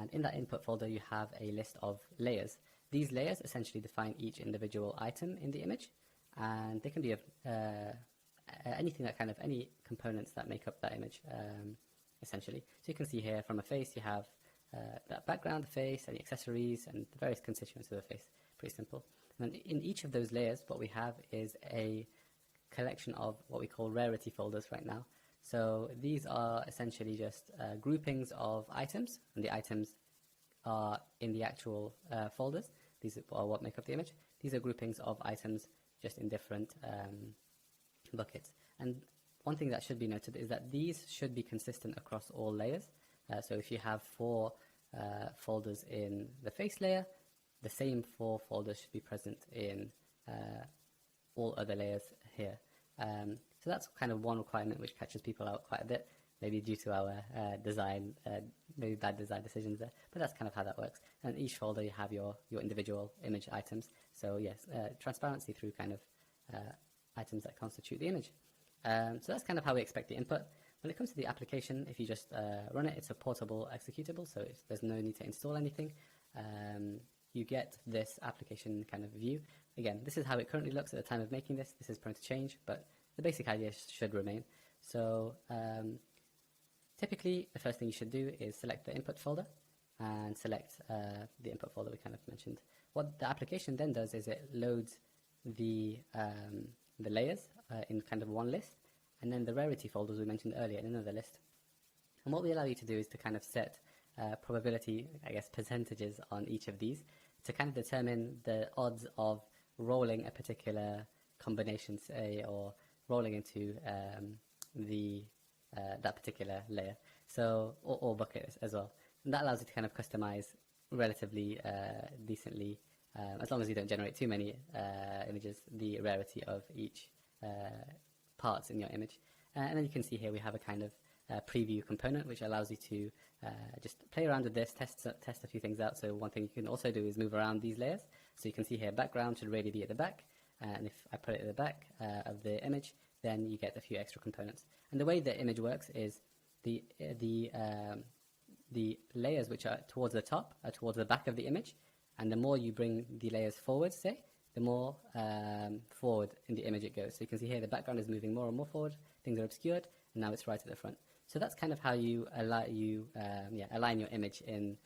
And in that input folder, you have a list of layers. These layers essentially define each individual item in the image, and they can be of anything that kind of any components that make up that image, essentially. So you can see here from a face, you have that background, the face, any accessories, and the various constituents of the face. Pretty simple. And then in each of those layers, what we have is a collection of what we call rarity folders right now. So these are essentially just groupings of items, and the items are in the actual folders. These are what make up the image. These are groupings of items just in different buckets. And one thing that should be noted is that these should be consistent across all layers. So if you have 4 folders in the face layer, the same 4 folders should be present in all other layers here. So that's kind of one requirement which catches people out quite a bit, maybe due to our design, maybe bad design decisions there, but that's kind of how that works. And each folder you have your individual image items. So yes, transparency through kind of items that constitute the image. So that's kind of how we expect the input. When it comes to the application, if you just run it, it's a portable executable, so there's no need to install anything. You get this application kind of view. Again, this is how it currently looks at the time of making this. This is prone to change, but the basic idea should remain. So typically, the first thing you should do is select the input folder and select the input folder we kind of mentioned. What the application then does is it loads the layers in kind of one list, and then the rarity folders we mentioned earlier in another list. And what we allow you to do is to kind of set probability, I guess, percentages on each of these to kind of determine the odds of rolling a particular combination, say, or rolling into that particular layer, so or bucket as well. And that allows you to kind of customize relatively decently, as long as you don't generate too many images, the rarity of each parts in your image. And then you can see here we have a kind of preview component which allows you to just play around with this, test a few things out. So one thing you can also do is move around these layers. So you can see here background should really be at the back, and if I put it at the back of the image, then you get a few extra components. And the way the image works is the layers which are towards the top are towards the back of the image, and the more you bring the layers forward, say, the more forward in the image it goes. So you can see here the background is moving more and more forward, things are obscured, and now it's right at the front. So that's kind of how you align your image in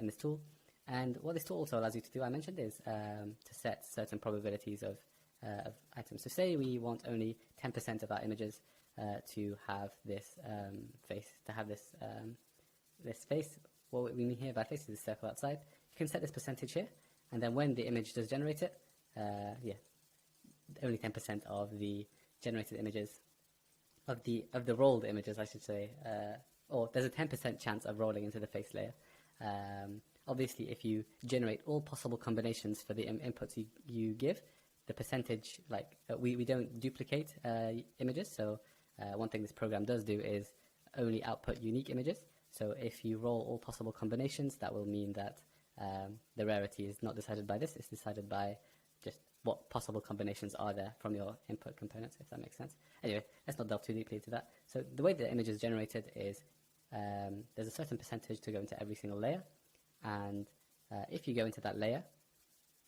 this tool. And what this tool also allows you to do, I mentioned, is to set certain probabilities of items. So say we want only 10% of our images to have this face, this face. What we mean here by face is the circle outside. You can set this percentage here, and then when the image does generate it, only 10% of the generated images, of the rolled images, I should say, or there's a 10% chance of rolling into the face layer. Obviously, if you generate all possible combinations for the inputs you give, the percentage, we don't duplicate images. So one thing this program does do is only output unique images. So if you roll all possible combinations, that will mean that the rarity is not decided by this, it's decided by just what possible combinations are there from your input components, if that makes sense. Anyway, let's not delve too deeply into that. So the way the image is generated is there's a certain percentage to go into every single layer, and if you go into that layer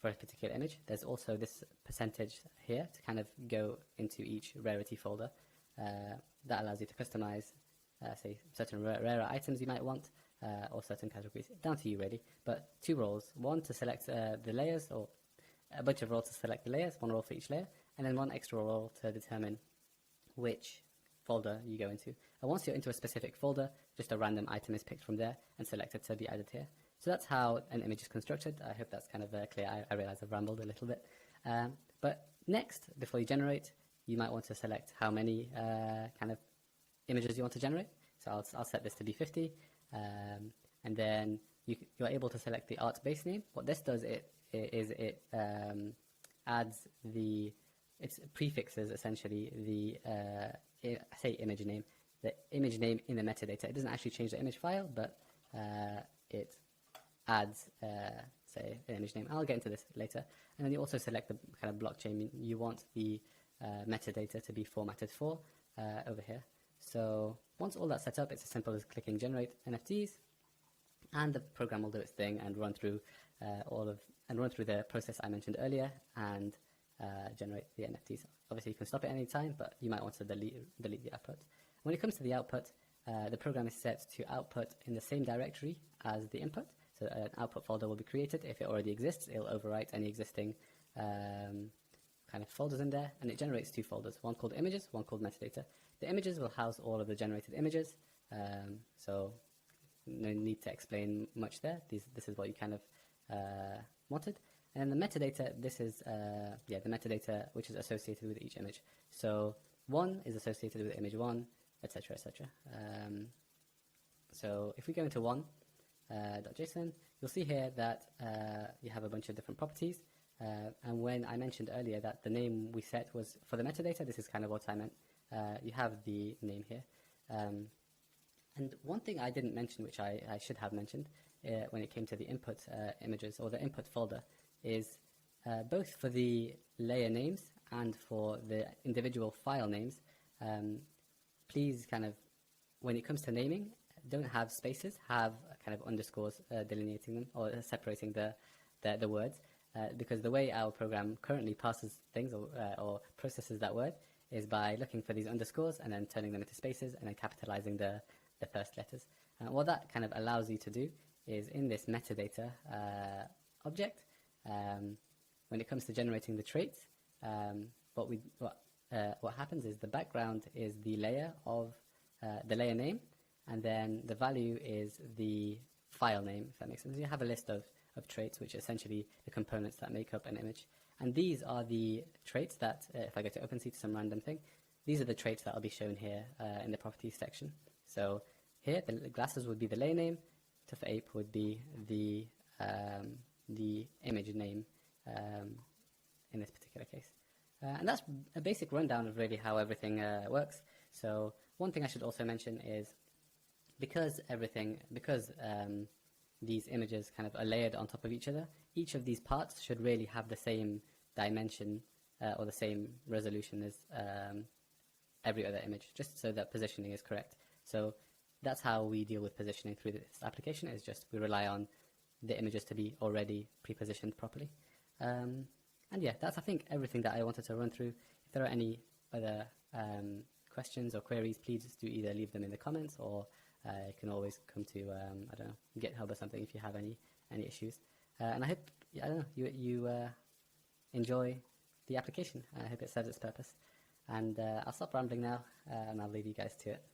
for a particular image, there's also this percentage here to kind of go into each rarity folder. That allows you to customize, say, certain rarer items you might want, or certain categories, down to you really. But 2 roles, one to select the layers, or a bunch of roles to select the layers, 1 role for each layer, and then 1 extra role to determine which folder you go into. And once you're into a specific folder, just a random item is picked from there and selected to be added here. So that's how an image is constructed. I hope that's kind of clear. I realize I've rambled a little bit. But next, before you generate, you might want to select how many kind of images you want to generate. So I'll set this to be 50. And then you're able to select the art base name. What this does it adds it prefixes essentially the say image name, the image name in the metadata. It doesn't actually change the image file, but it adds say an image name. I'll get into this later. And then you also select the kind of blockchain you want the metadata to be formatted for over here. So once all that's set up, it's as simple as clicking generate NFTs, and the program will do its thing and run through the process I mentioned earlier and generate the NFTs. Obviously, you can stop at any time, but you might want to delete the output. When it comes to the output, the program is set to output in the same directory as the input. So an output folder will be created. If it already exists, it'll overwrite any existing kind of folders in there, and it generates two folders, one called images, one called metadata. The images will house all of the generated images, so no need to explain much there. This is what you kind of wanted. And the metadata, this is the metadata which is associated with each image. So one is associated with image one, etc., etc. So if we go into one.json, you'll see here that you have a bunch of different properties. And when I mentioned earlier that the name we set was for the metadata, this is kind of what I meant. You have the name here. And one thing I didn't mention, which I should have mentioned when it came to the input images or the input folder, is both for the layer names and for the individual file names, please kind of, when it comes to naming, don't have spaces, have kind of underscores delineating them or separating the words, because the way our program currently passes things or processes that word is by looking for these underscores and then turning them into spaces and then capitalizing the first letters. What that kind of allows you to do is in this metadata object, when it comes to generating the traits, what happens is the background is the layer of the layer name, and then the value is the file name, if that makes sense. You have a list of traits, which are essentially the components that make up an image. And these are the traits that, if I go to Opensea to some random thing, these are the traits that will be shown here in the properties section. So here, the glasses would be the layer name, Tough Ape would be the image name in this particular case. And that's a basic rundown of really how everything works. So one thing I should also mention is because these images kind of are layered on top of each other, each of these parts should really have the same dimension or the same resolution as every other image, just so that positioning is correct. So that's how we deal with positioning through this application, is just we rely on the images to be already pre-positioned properly. And yeah, that's I think everything that I wanted to run through. If there are any other questions or queries, please do either leave them in the comments, or you can always come to I don't know, GitHub or something if you have any issues. And I hope you enjoy the application. I hope it serves its purpose. And I'll stop rambling now, and I'll leave you guys to it.